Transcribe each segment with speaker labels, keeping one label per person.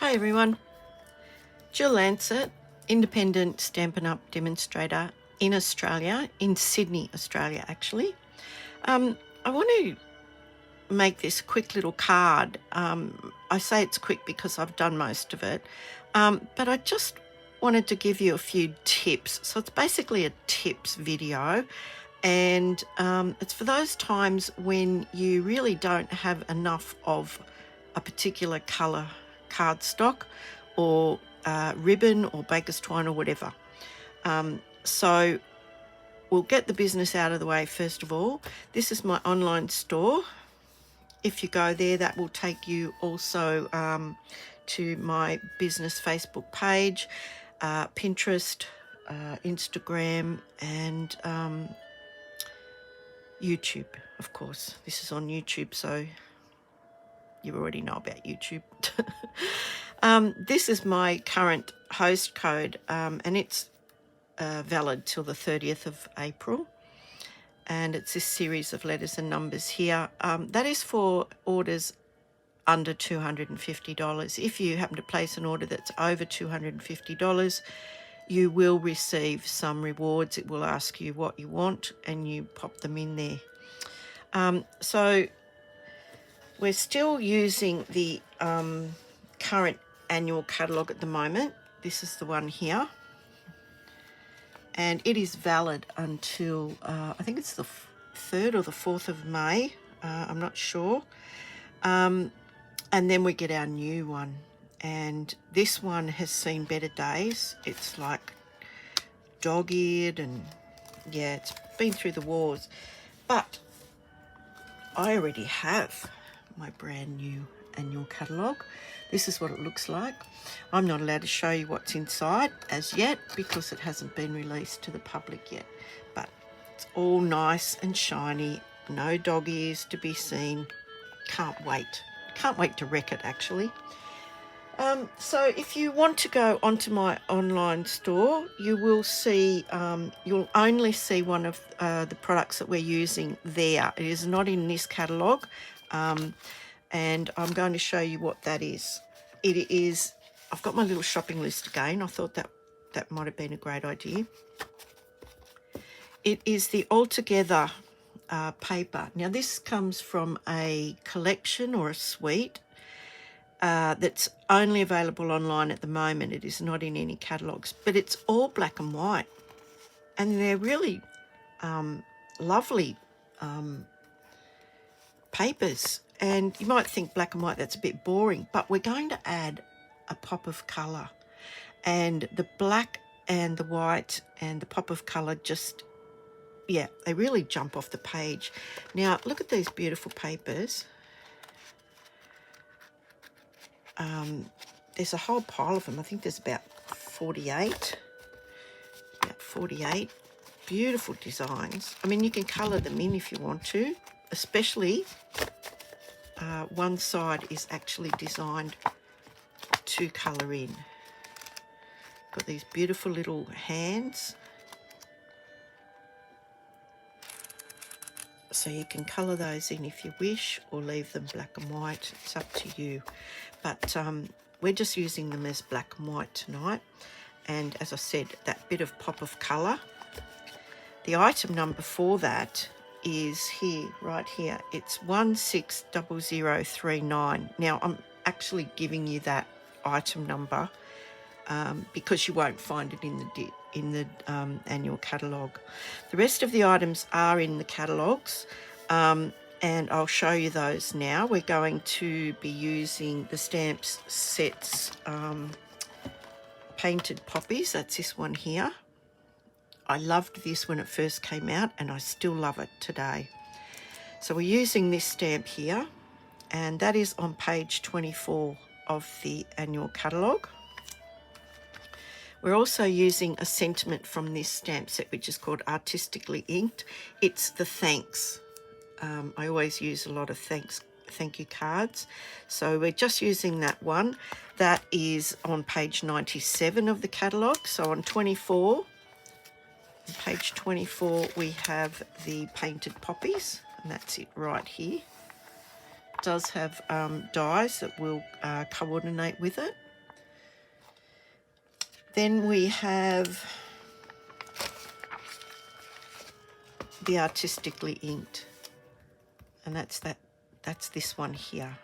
Speaker 1: Hi everyone, Jill Lancet, independent Stampin' Up! Demonstrator in Australia, in Sydney, Australia actually. I want to make this quick little card. I say it's quick because I've done most of it, but I just wanted to give you a few tips. So it's basically a tips video, and it's for those times when you really don't have enough of a particular colour cardstock or ribbon or baker's twine or whatever. So we'll get the business out of the way first of all. This is my online store. If you go there, that will take you also to my business Facebook page, Pinterest, Instagram, and YouTube, of course. This is on YouTube, so you already know about YouTube. This is my current host code, and it's valid till the 30th of April. And it's this series of letters and numbers here. That is for orders under $250. If you happen to place an order that's over $250, you will receive some rewards. It will ask you what you want and you pop them in there. So we're still using the current annual catalogue at the moment. This is the one here. And it is valid until, I think it's the 3rd or the 4th of May. I'm not sure. And then we get our new one. And this one has seen better days. It's like dog-eared and, yeah, it's been through the wars. But I already have my brand new annual catalogue. This is what it looks like. I'm not allowed to show you what's inside as yet because it hasn't been released to the public yet. But it's all nice and shiny, no dog ears to be seen. Can't wait. Can't wait to wreck it actually. So if you want to go onto my online store, you will see, you'll only see one of the products that we're using there. It is not in this catalogue. And I'm going to show you what that is. It is, I've got my little shopping list again. I thought that might have been a great idea. It is the Altogether paper. Now this comes from a collection or a suite that's only available online at the moment. It is not in any catalogues, but it's all black and white. And they're really lovely papers. And you might think black and white, that's a bit boring, but we're going to add a pop of colour. And the black and the white and the pop of colour just, yeah, they really jump off the page. Now, look at these beautiful papers. There's a whole pile of them. I think there's about 48. About 48. Beautiful designs. I mean, you can colour them in if you want to, especially one side is actually designed to colour in. Got these beautiful little hands. So you can colour those in if you wish or leave them black and white. It's up to you. But we're just using them as black and white tonight. And as I said, that bit of pop of colour. The item number for that is here, right here. It's 160039. Now I'm actually giving you that item number because you won't find it in the annual catalogue. The rest of the items are in the catalogues, and I'll show you those now. We're going to be using the Stamps Sets Painted Poppies. That's this one here. I loved this when it first came out and I still love it today. So we're using this stamp here, and that is on page 24 of the annual catalogue. We're also using a sentiment from this stamp set, which is called Artistically Inked. It's the thanks. I always use a lot of thank you cards. So we're just using that one. That is on page 97 of the catalogue. So on 24, on page 24, we have the painted poppies, and that's it right here. It does have dies that will coordinate with it. Then we have the artistically inked, and that's this one here.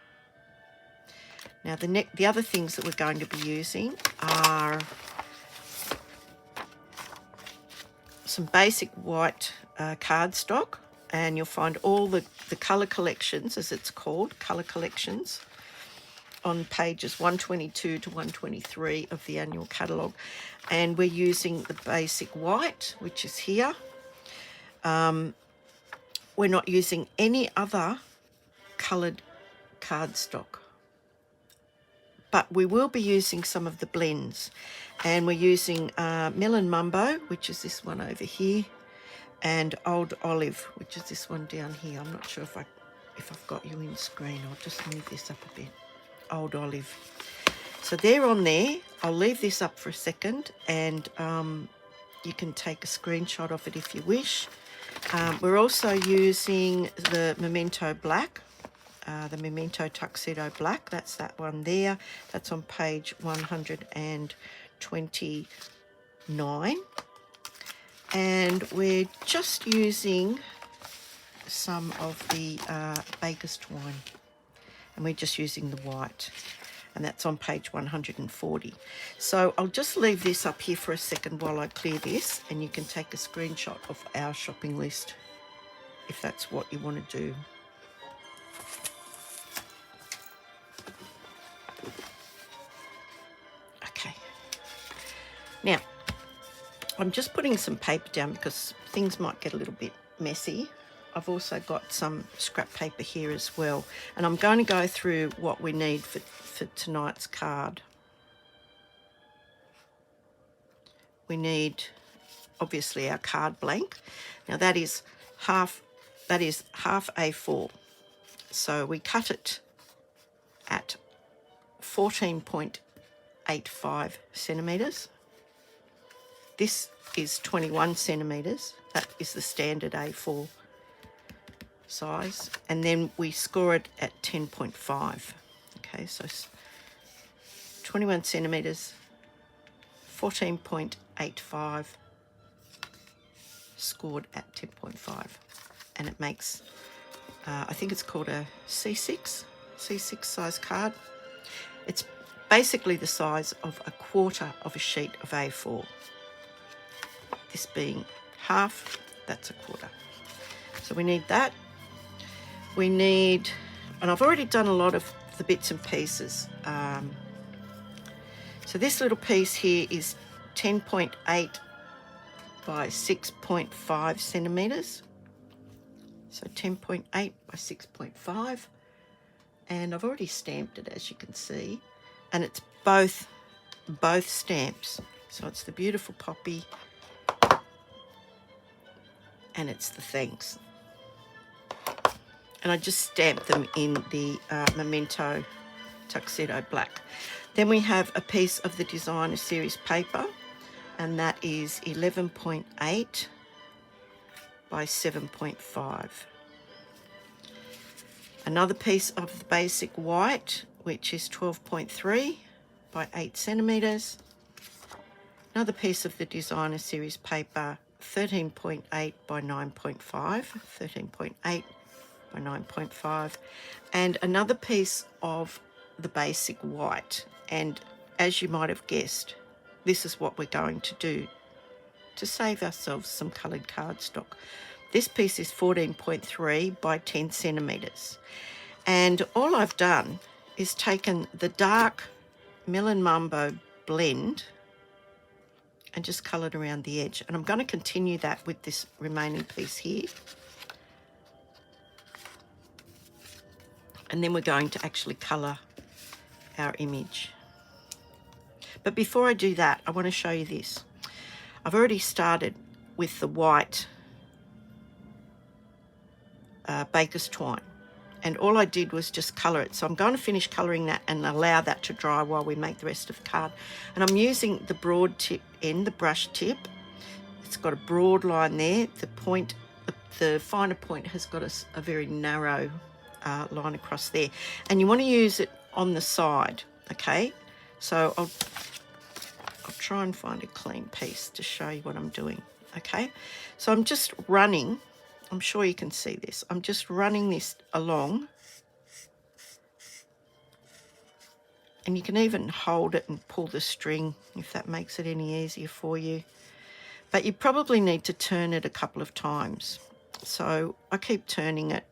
Speaker 1: Now the other things that we're going to be using are some basic white cardstock, and you'll find all the colour collections, as it's called, colour collections, on pages 122 to 123 of the annual catalogue. And we're using the basic white, which is here. We're not using any other coloured cardstock, but we will be using some of the blends. And we're using Melon Mumbo, which is this one over here, and Old Olive, which is this one down here. I'm not sure if I've got you in screen. I'll just move this up a bit. Old Olive. So they're on there. I'll leave this up for a second, and you can take a screenshot of it if you wish. We're also using the Memento Black, the Memento Tuxedo Black. That's that one there. That's on page 129. And we're just using some of the Baker's Twine, and we're just using the white, and that's on page 140. So I'll just leave this up here for a second while I clear this, and you can take a screenshot of our shopping list if that's what you want to do. Okay. Now, I'm just putting some paper down because things might get a little bit messy. I've also got some scrap paper here as well, and I'm going to go through what we need for tonight's card. We need, obviously, our card blank. Now that is half A4, so we cut it at 14.85 centimetres. This is 21 centimetres. That is the standard A4 size. And then we score it at 10.5. Okay, so 21 centimetres, 14.85, scored at 10.5. And it makes, I think it's called a C6 size card. It's basically the size of a quarter of a sheet of A4. This being half, that's a quarter. So we need that. We need, and I've already done a lot of the bits and pieces. So this little piece here is 10.8 by 6.5 centimetres. So 10.8 by 6.5. And I've already stamped it, as you can see. And it's both stamps. So it's the beautiful poppy, and it's the thanks. And I just stamped them in the Memento Tuxedo Black. Then we have a piece of the Designer Series paper, and that is 11.8 by 7.5. Another piece of the basic white, which is 12.3 by 8 centimetres. Another piece of the Designer Series paper, 13.8 by 9.5, 13.8 by 9.5, and another piece of the basic white. And as you might have guessed, this is what we're going to do to save ourselves some coloured cardstock. This piece is 14.3 by 10 centimetres. And all I've done is taken the dark Melon Mumbo blend and just coloured around the edge. And I'm going to continue that with this remaining piece here. And then we're going to actually colour our image. But before I do that, I want to show you this. I've already started with the white Baker's Twine, and all I did was just colour it. So I'm going to finish colouring that and allow that to dry while we make the rest of the card. And I'm using the broad tip end, the brush tip. It's got a broad line there. The point, the finer point has got a very narrow line across there. And you want to use it on the side, okay? So I'll try and find a clean piece to show you what I'm doing. Okay, so I'm just running. I'm sure you can see this. I'm just running this along. And you can even hold it and pull the string if that makes it any easier for you. But you probably need to turn it a couple of times. So I keep turning it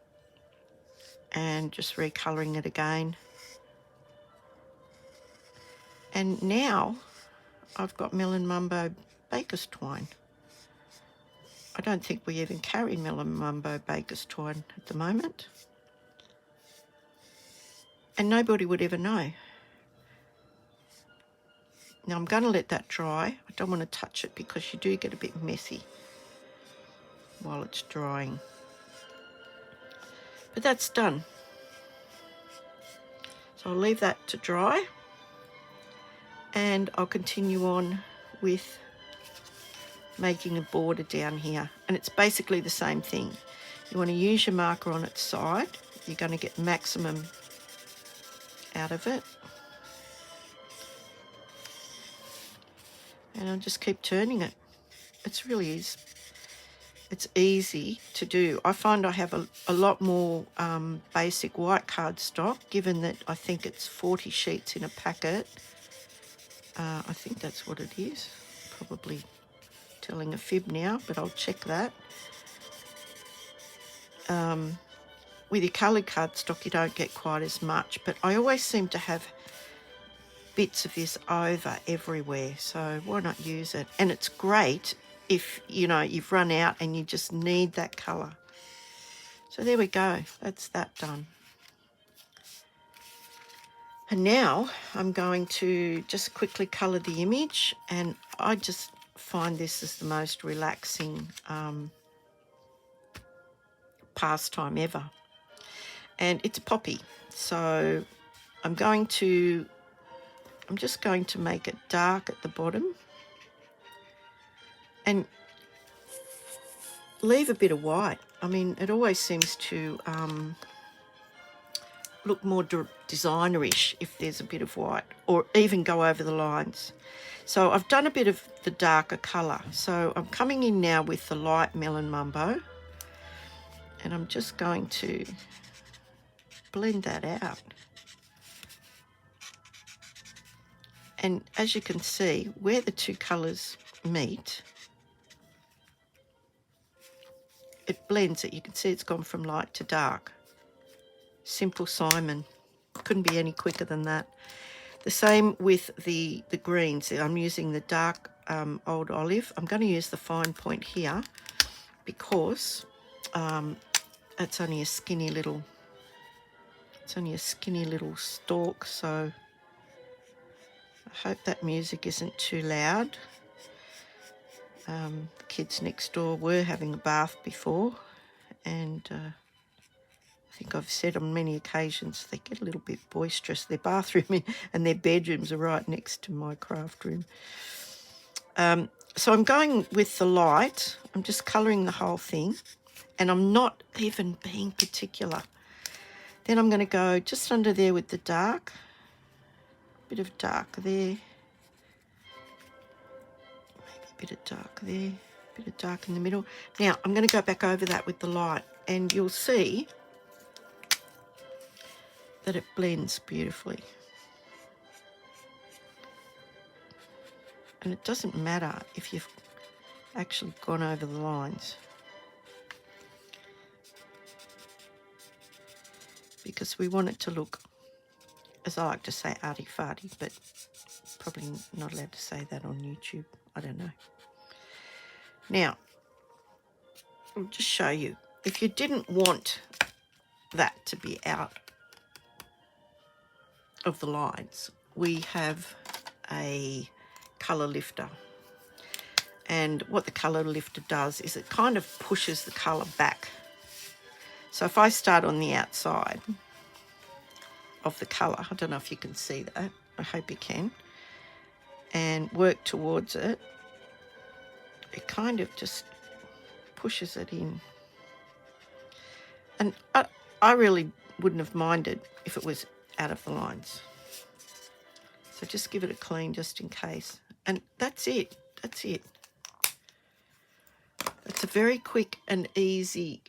Speaker 1: and just recolouring it again. And now I've got Melon Mumbo Baker's twine. I don't think we even carry Melon Mumbo Baker's twine at the moment. And nobody would ever know. Now I'm going to let that dry. I don't want to touch it because you do get a bit messy while it's drying. But that's done. So I'll leave that to dry and I'll continue on with making a border down here. And it's basically the same thing. You want to use your marker on its side. You're going to get maximum out of it. And I'll just keep turning it. It's easy to do. I find I have a lot more basic white cardstock, given that I think it's 40 sheets in a packet. I think that's what it is. Probably telling a fib now, but I'll check that. With your coloured cardstock, you don't get quite as much, but I always seem to have bits of this over everywhere, so why not use it? And it's great if, you know, you've run out and you just need that colour. So there we go, that's that done. And now I'm going to just quickly colour the image, and I just find this is the most relaxing pastime ever. And it's a poppy, so I'm just going to make it dark at the bottom and leave a bit of white. I mean, it always seems to look more designerish if there's a bit of white, or even go over the lines. So I've done a bit of the darker colour. So I'm coming in now with the light Melon Mumbo, and I'm just going to blend that out. And as you can see, where the two colours meet, it blends it. You can see it's gone from light to dark. Simple Simon. Couldn't be any quicker than that. The same with the greens. I'm using the dark old olive. I'm going to use the fine point here because it's only a skinny little stalk, so I hope that music isn't too loud. The kids next door were having a bath before, and I think I've said on many occasions they get a little bit boisterous. Their bathroom and their bedrooms are right next to my craft room. So I'm going with the light. I'm just colouring the whole thing, and I'm not even being particular. Then I'm going to go just under there with the dark. Bit of dark there, maybe a bit of dark there, a bit of dark in the middle. Now I'm going to go back over that with the light, and you'll see that it blends beautifully. And it doesn't matter if you've actually gone over the lines, because we want it to look, as I like to say, arty-farty, but probably not allowed to say that on YouTube. I don't know. Now, I'll just show you. If you didn't want that to be out of the lines, we have a colour lifter. And what the colour lifter does is it kind of pushes the colour back. So if I start on the outside of the colour, I don't know if you can see that, I hope you can, and work towards it, it kind of just pushes it in. And I really wouldn't have minded if it was out of the lines. So just give it a clean just in case. And that's it. That's it. It's a very quick and easy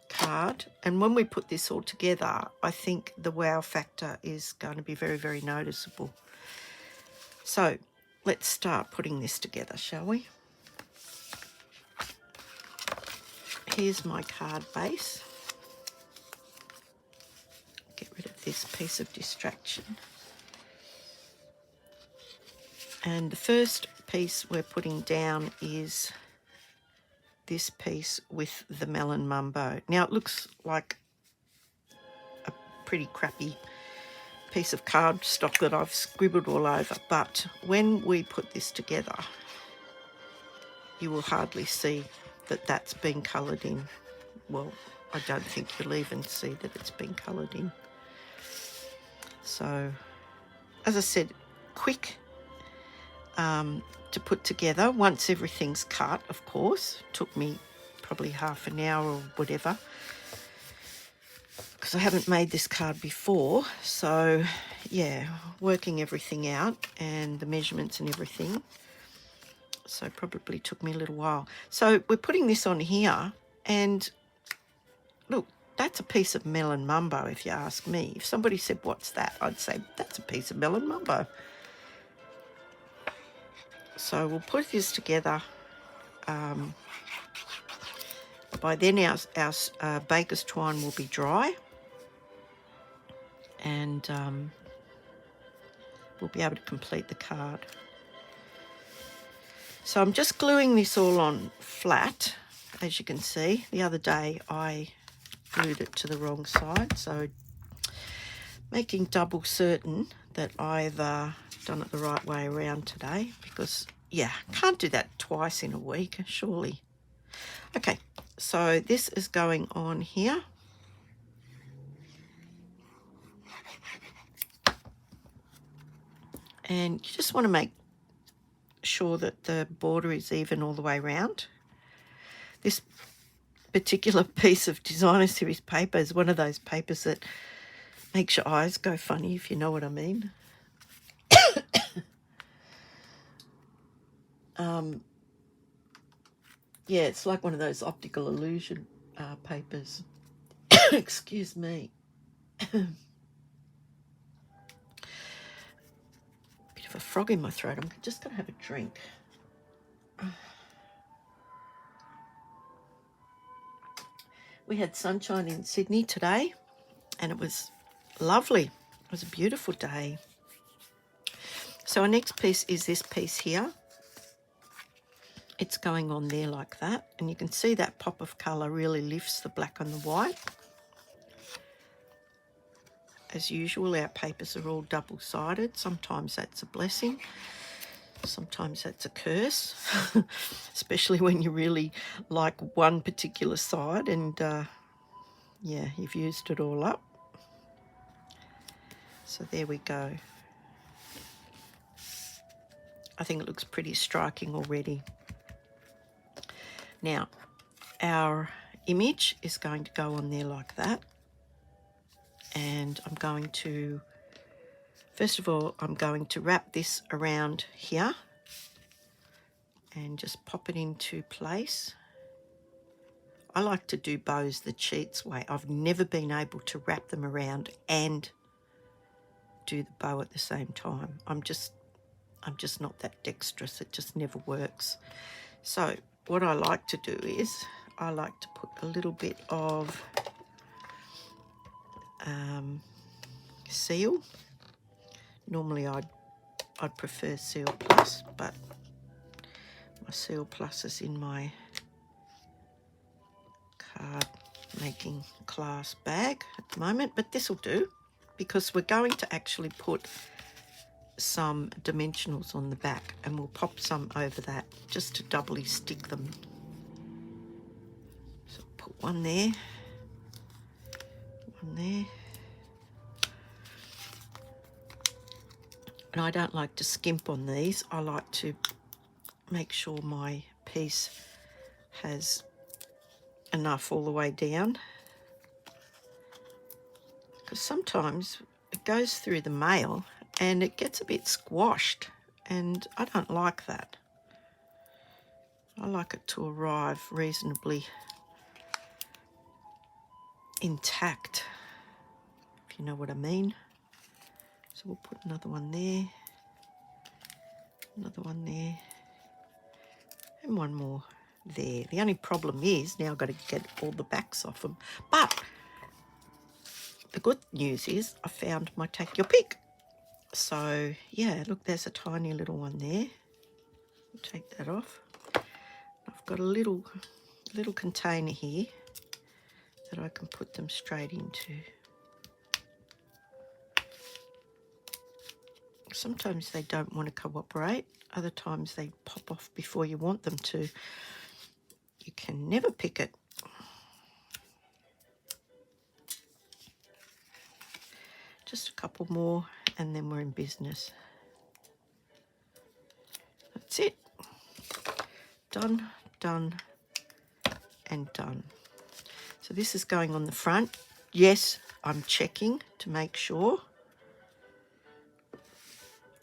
Speaker 1: card. And when we put this all together, I think the wow factor is going to be very, very noticeable. So let's start putting this together, shall we? Here's my card base. Get rid of this piece of distraction. And the first piece we're putting down is this piece with the melon mumbo. Now it looks like a pretty crappy piece of cardstock that I've scribbled all over, but when we put this together, you will hardly see that that's been coloured in. Well, I don't think you'll even see that it's been coloured in. So, as I said, quick to put together once everything's cut, of course. Took me probably half an hour or whatever, because I haven't made this card before. So, yeah, working everything out and the measurements and everything. So it probably took me a little while. So we're putting this on here, and look, that's a piece of melon mumbo, if you ask me. If somebody said, what's that? I'd say, that's a piece of melon mumbo. So we'll put this together. By then our baker's twine will be dry, and we'll be able to complete the card. So I'm just gluing this all on flat, as you can see. The other day I glued it to the wrong side, so making double certain that I've done it the right way around today, because, yeah, can't do that twice in a week, surely. Okay, so this is going on here. And you just want to make sure that the border is even all the way around. This particular piece of designer series paper is one of those papers that makes your eyes go funny, if you know what I mean. Yeah, it's like one of those optical illusion papers. Excuse me. Bit of a frog in my throat. I'm just going to have a drink. We had sunshine in Sydney today, and it was lovely. It was a beautiful day. So our next piece is this piece here. It's going on there like that, and you can see that pop of colour really lifts the black and the white. As usual, our papers are all double-sided. Sometimes that's a blessing, sometimes that's a curse, especially when you really like one particular side and, yeah, you've used it all up. So there we go. I think it looks pretty striking already. Now, our image is going to go on there like that. And I'm going to, first of all, I'm going to wrap this around here and just pop it into place. I like to do bows the cheats way. I've never been able to wrap them around and do the bow at the same time. I'm just not that dexterous. It just never works. So what I like to do is I like to put a little bit of seal. Normally I'd prefer Seal Plus, but my Seal Plus is in my card making class bag at the moment, but this will do, because we're going to actually put some dimensionals on the back, and we'll pop some over that just to doubly stick them. So put one there, one there. And I don't like to skimp on these. I like to make sure my piece has enough all the way down, because sometimes it goes through the mail and it gets a bit squashed, and I don't like that. I like it to arrive reasonably intact, if you know what I mean. So we'll put another one there, another one there, and one more there. The only problem is now I've got to get all the backs off them. But the good news is I found my take your pick. So yeah, look, there's a tiny little one there. I'll take that off. I've got a little container here that I can put them straight into. Sometimes they don't want to cooperate. Other times they pop off before you want them to. You can never pick it. Just a couple more and then we're in business. That's it. Done, done, and done. So this is going on the front. Yes, I'm checking to make sure.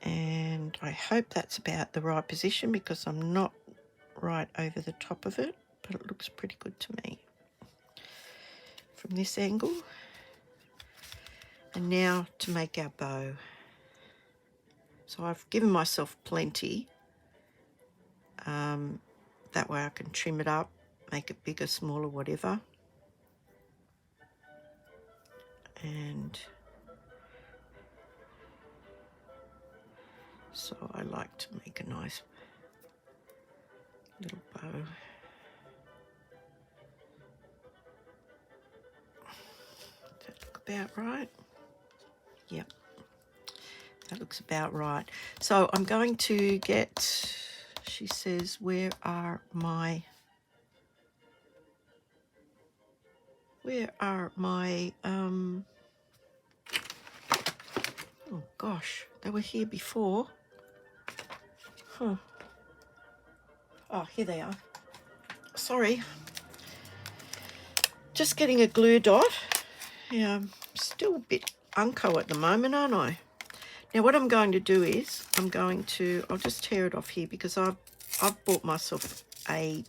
Speaker 1: And I hope that's about the right position because I'm not right over the top of it, but it looks pretty good to me from this angle. And now to make our bow. So I've given myself plenty. That way I can trim it up, make it bigger, smaller, whatever. And so I like to make a nice little bow. Does that look about right? Yep, that looks about right. So I'm going to get, she says, where are my oh gosh, they were here before. Huh. Oh, here they are. Sorry. Just getting a glue dot. Yeah, I'm still a bit unco at the moment, aren't I? Now what I'm going to do is I'll just tear it off here because I've bought myself a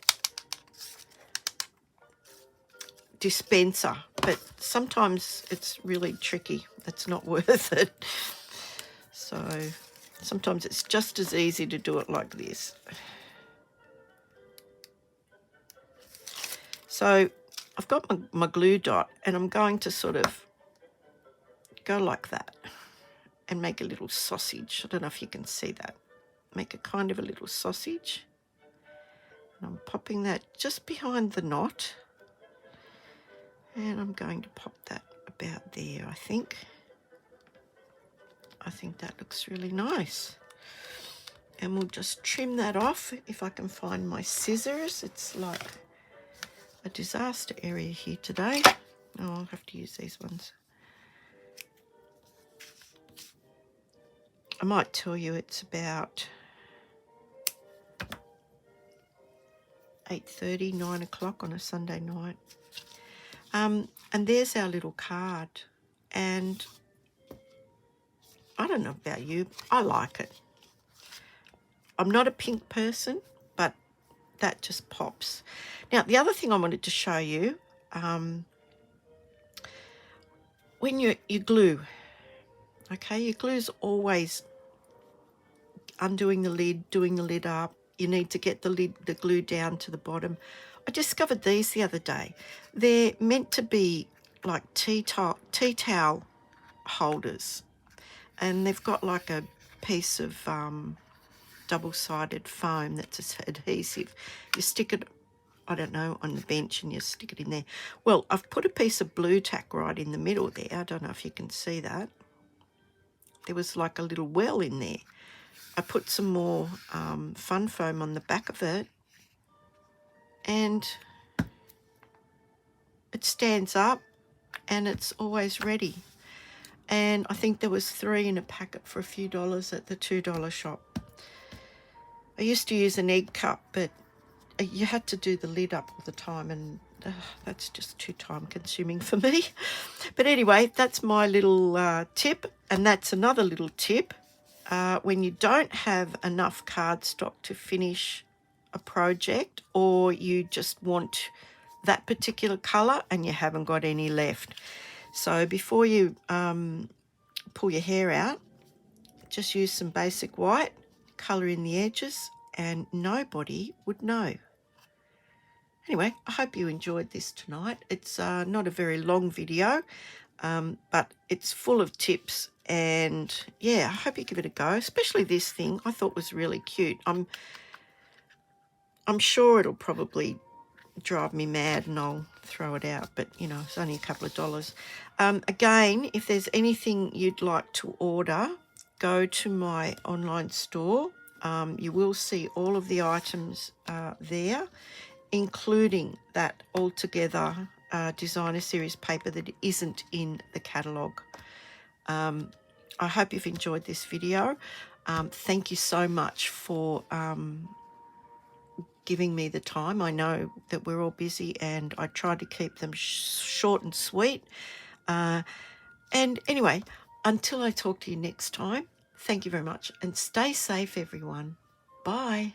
Speaker 1: dispenser, but sometimes it's really tricky. It's not worth it. So sometimes it's just as easy to do it like this. So I've got my glue dot and I'm going to sort of go like that and make a little sausage. I don't know if you can see that. Make a kind of a little sausage. And I'm popping that just behind the knot. And I'm going to pop that about there, I think. I think that looks really nice. And we'll just trim that off if I can find my scissors. It's like a disaster area here today. Oh, I'll have to use these ones. I might tell you it's about 8:30, 9 o'clock on a Sunday night. And there's our little card. And I don't know about you, I like it. I'm not a pink person, but that just pops. Now, the other thing I wanted to show you, when you glue, okay, your glue's always undoing the lid, doing the lid up. You need to get the glue down to the bottom. I discovered these the other day. They're meant to be like tea towel holders, and they've got like a piece of double-sided foam that's adhesive. You stick it, I don't know, on the bench and you stick it in there. Well, I've put a piece of blue tack right in the middle there. I don't know if you can see that. There was like a little well in there. I put some more fun foam on the back of it, and it stands up and it's always ready. And I think there was 3 in a packet for a few dollars at the $2 shop. I used to use an egg cup, but you had to do the lid up all the time, and that's just too time consuming for me. But anyway, that's my little tip, and that's another little tip. when you don't have enough cardstock to finish a project, or you just want that particular colour and you haven't got any left. So before you pull your hair out, just use some basic white, colour in the edges, and nobody would know. Anyway, I hope you enjoyed this tonight. It's not a very long video, but it's full of tips, and yeah, I hope you give it a go, especially this thing I thought was really cute. I'm sure it'll probably drive me mad and I'll throw it out, but you know, it's only a couple of dollars. Again, if there's anything you'd like to order, go to my online store. You will see all of the items there, including that Altogether designer series paper that isn't in the catalogue. I hope you've enjoyed this video. Thank you so much for giving me the time. I know that we're all busy and I try to keep them short and sweet. And anyway, until I talk to you next time, thank you very much and stay safe, everyone. Bye.